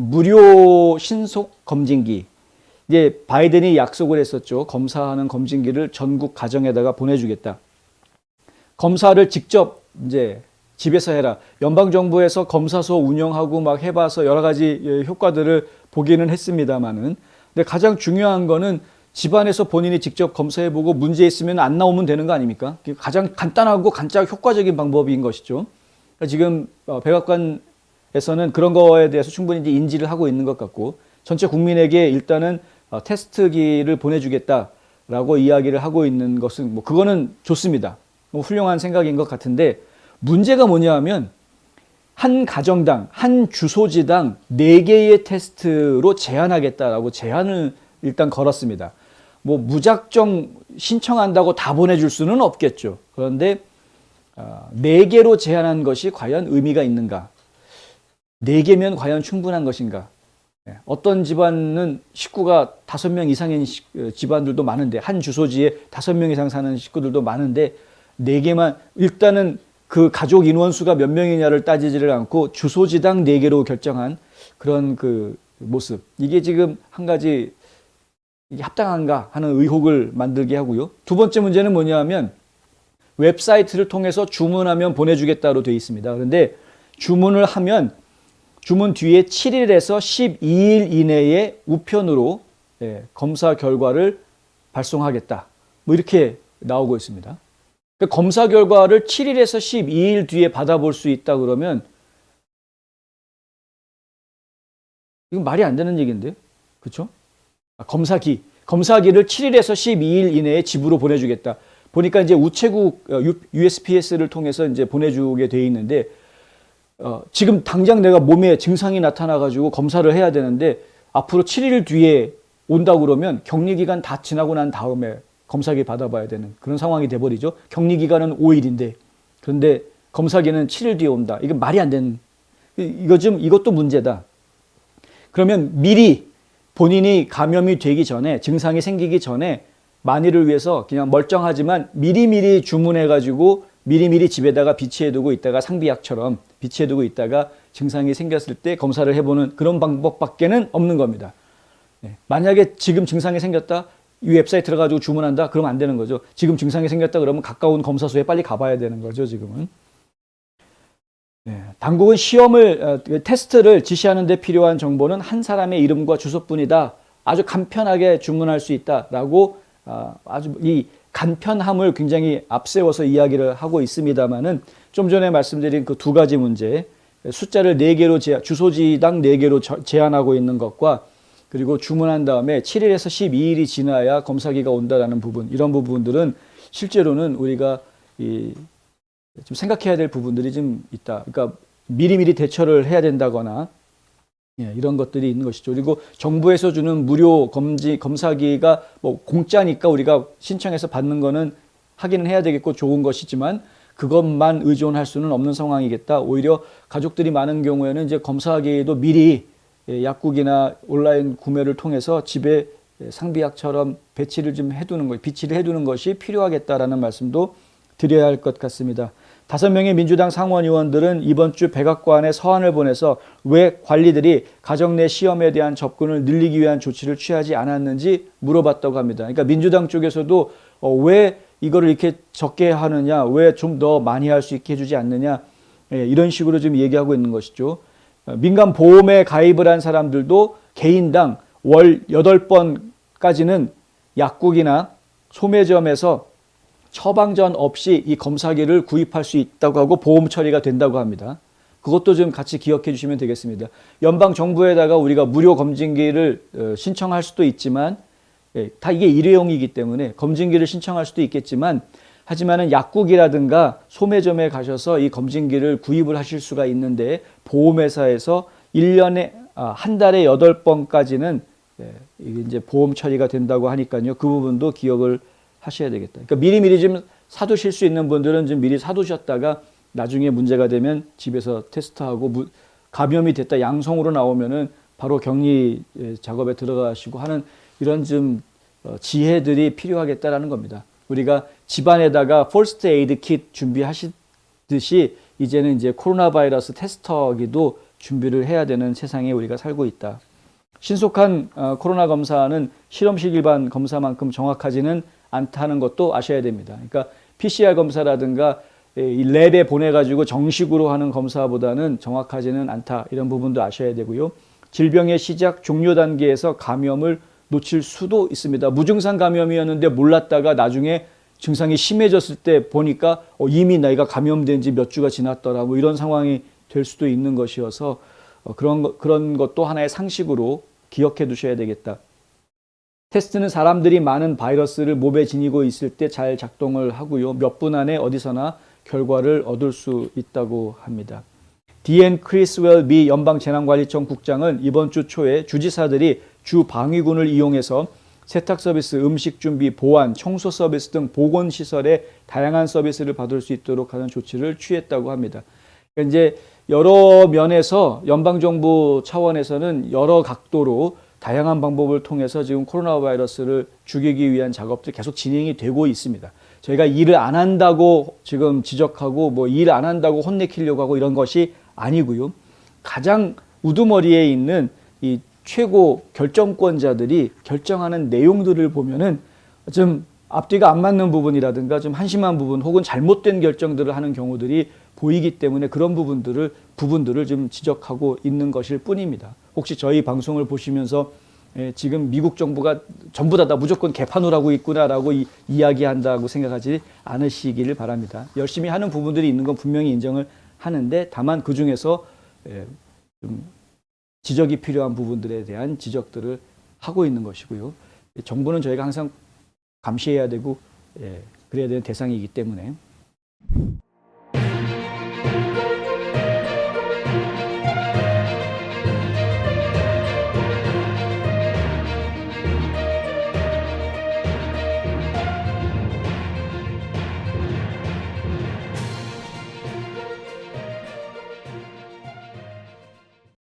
무료 신속 검진기. 이제 바이든이 약속을 했었죠. 검사하는 검진기를 전국 가정에다가 보내주겠다. 검사를 직접 이제 집에서 해라. 연방정부에서 검사소 운영하고 막 해봐서 여러 가지 효과들을 보기는 했습니다만은, 근데 가장 중요한 거는 집안에서 본인이 직접 검사해보고 문제 있으면 안 나오면 되는 거 아닙니까? 가장 간단하고 가장 효과적인 방법인 것이죠. 그러니까 지금 백악관에서는 그런 거에 대해서 충분히 이제 인지를 하고 있는 것 같고, 전체 국민에게 일단은 테스트기를 보내주겠다라고 이야기를 하고 있는 것은 뭐 그거는 좋습니다. 뭐 훌륭한 생각인 것 같은데, 문제가 뭐냐 하면 한 가정당, 한 주소지당 4개의 테스트로 제한하겠다라고 제한을 일단 걸었습니다. 뭐 무작정 신청한다고 다 보내줄 수는 없겠죠. 그런데 4개로 제한한 것이 과연 의미가 있는가? 4개면 과연 충분한 것인가? 어떤 집안은 식구가 5명 이상인 집안들도 많은데, 한 주소지에 5명 이상 사는 식구들도 많은데 4개만, 일단은 그 가족 인원수가 몇 명이냐를 따지지를 않고 주소지당 4개로 결정한 그런 그 모습. 이게 지금 한 가지 이게 합당한가 하는 의혹을 만들게 하고요. 두 번째 문제는 뭐냐 하면 웹사이트를 통해서 주문하면 보내주겠다로 되어 있습니다. 그런데 주문을 하면 주문 뒤에 7일에서 12일 이내에 우편으로 검사 결과를 발송하겠다. 뭐 이렇게 나오고 있습니다. 검사 결과를 7일에서 12일 뒤에 받아볼 수 있다 그러면 이건 말이 안 되는 얘기인데요. 그렇죠? 검사기를 7일에서 12일 이내에 집으로 보내주겠다. 보니까 이제 우체국 USPS를 통해서 이제 보내주게 돼 있는데, 지금 당장 내가 몸에 증상이 나타나가지고 검사를 해야 되는데 앞으로 7일 뒤에 온다고 그러면 격리기간 다 지나고 난 다음에 검사기 받아봐야 되는 그런 상황이 돼버리죠. 격리기간은 5일인데 그런데 검사기는 7일 뒤에 온다. 이게 말이 안 되는, 이것도 문제다. 그러면 미리 본인이 감염이 되기 전에, 증상이 생기기 전에 만일을 위해서 그냥 멀쩡하지만 미리미리 주문해가지고 미리미리 집에다가 비치해두고 있다가, 상비약처럼 비치해두고 있다가 증상이 생겼을 때 검사를 해보는 그런 방법밖에는 없는 겁니다. 만약에 지금 증상이 생겼다, 이 웹사이트 들어가지고 주문한다, 그러면 안 되는 거죠. 지금 증상이 생겼다 그러면 가까운 검사소에 빨리 가봐야 되는 거죠, 지금은. 당국은 테스트를 지시하는 데 필요한 정보는 한 사람의 이름과 주소뿐이다. 아주 간편하게 주문할 수 있다라고 아주 이 간편함을 굉장히 앞세워서 이야기를 하고 있습니다만은, 좀 전에 말씀드린 그 두 가지 문제, 숫자를 4개로 주소지당 4개로 제한하고 있는 것과, 그리고 주문한 다음에 7일에서 12일이 지나야 검사기가 온다라는 부분, 이런 부분들은 실제로는 우리가 좀 생각해야 될 부분들이 좀 있다. 그러니까 미리미리 대처를 해야 된다거나 이런 것들이 있는 것이죠. 그리고 정부에서 주는 무료 검사기가 뭐 공짜니까 우리가 신청해서 받는 거는 하기는 해야 되겠고 좋은 것이지만, 그것만 의존할 수는 없는 상황이겠다. 오히려 가족들이 많은 경우에는 이제 검사기도 미리 약국이나 온라인 구매를 통해서 집에 상비약처럼 비치를 해두는 것이 필요하겠다라는 말씀도 드려야 할 것 같습니다. 5명의 민주당 상원 의원들은 이번 주 백악관에 서한을 보내서 왜 관리들이 가정 내 시험에 대한 접근을 늘리기 위한 조치를 취하지 않았는지 물어봤다고 합니다. 그러니까 민주당 쪽에서도 왜 이거를 이렇게 적게 하느냐, 왜 좀 더 많이 할 수 있게 해주지 않느냐, 이런 식으로 좀 얘기하고 있는 것이죠. 민간 보험에 가입을 한 사람들도 개인당 월 8번까지는 약국이나 소매점에서 처방전 없이 이 검사기를 구입할 수 있다고 하고 보험 처리가 된다고 합니다. 그것도 좀 같이 기억해 주시면 되겠습니다. 연방정부에다가 우리가 무료 검진기를 신청할 수도 있지만, 다 이게 일회용이기 때문에 검진기를 신청할 수도 있겠지만, 하지만은 약국이라든가 소매점에 가셔서 이 검진기를 구입을 하실 수가 있는데, 보험회사에서 1년에 한 달에 8번까지는 이게 이제 보험 처리가 된다고 하니까요. 그 부분도 기억을 하셔야 되겠다. 그러니까 미리미리 좀 사두실 수 있는 분들은 좀 미리 사두셨다가 나중에 문제가 되면 집에서 테스트하고 감염이 됐다 양성으로 나오면은 바로 격리 작업에 들어가시고 하는 이런 좀 지혜들이 필요하겠다라는 겁니다. 우리가 집안에다가 퍼스트 에이드 킷 준비하시듯이 이제는 이제 코로나 바이러스 테스터기도 준비를 해야 되는 세상에 우리가 살고 있다. 신속한 코로나 검사는 실험실 일반 검사만큼 정확하지는 않다는 것도 아셔야 됩니다. 그러니까 PCR 검사라든가 이 랩에 보내가지고 정식으로 하는 검사보다는 정확하지는 않다. 이런 부분도 아셔야 되고요. 질병의 시작, 종료 단계에서 감염을 놓칠 수도 있습니다. 무증상 감염이었는데 몰랐다가 나중에 증상이 심해졌을 때 보니까 이미 내가 감염된 지 몇 주가 지났더라. 뭐 이런 상황이 될 수도 있는 것이어서 그런 것도 하나의 상식으로 기억해 두셔야 되겠다. 테스트는 사람들이 많은 바이러스를 몸에 지니고 있을 때 잘 작동을 하고요. 몇 분 안에 어디서나 결과를 얻을 수 있다고 합니다. 디앤 크리스웰 미 연방재난관리청 국장은 이번 주 초에 주지사들이 주 방위군을 이용해서 세탁 서비스, 음식 준비, 보안, 청소 서비스 등 보건시설의 다양한 서비스를 받을 수 있도록 하는 조치를 취했다고 합니다. 그러니까 이제 여러 면에서 연방정부 차원에서는 여러 각도로 다양한 방법을 통해서 지금 코로나 바이러스를 죽이기 위한 작업들이 계속 진행이 되고 있습니다. 저희가 일을 안 한다고 지금 지적하고 뭐 일 안 한다고 혼내키려고 하고 이런 것이 아니고요. 가장 우두머리에 있는 이 최고 결정권자들이 결정하는 내용들을 보면은 좀 앞뒤가 안 맞는 부분이라든가 좀 한심한 부분 혹은 잘못된 결정들을 하는 경우들이 보이기 때문에 그런 부분들을 좀 지적하고 있는 것일 뿐입니다. 혹시 저희 방송을 보시면서 지금 미국 정부가 전부 다 무조건 개판을 하고 있구나라고 이야기한다고 생각하지 않으시기를 바랍니다. 열심히 하는 부분들이 있는 건 분명히 인정을 하는데 다만 그 중에서 좀 지적이 필요한 부분들에 대한 지적들을 하고 있는 것이고요. 정부는 저희가 항상 감시해야 되고 그래야 되는 대상이기 때문에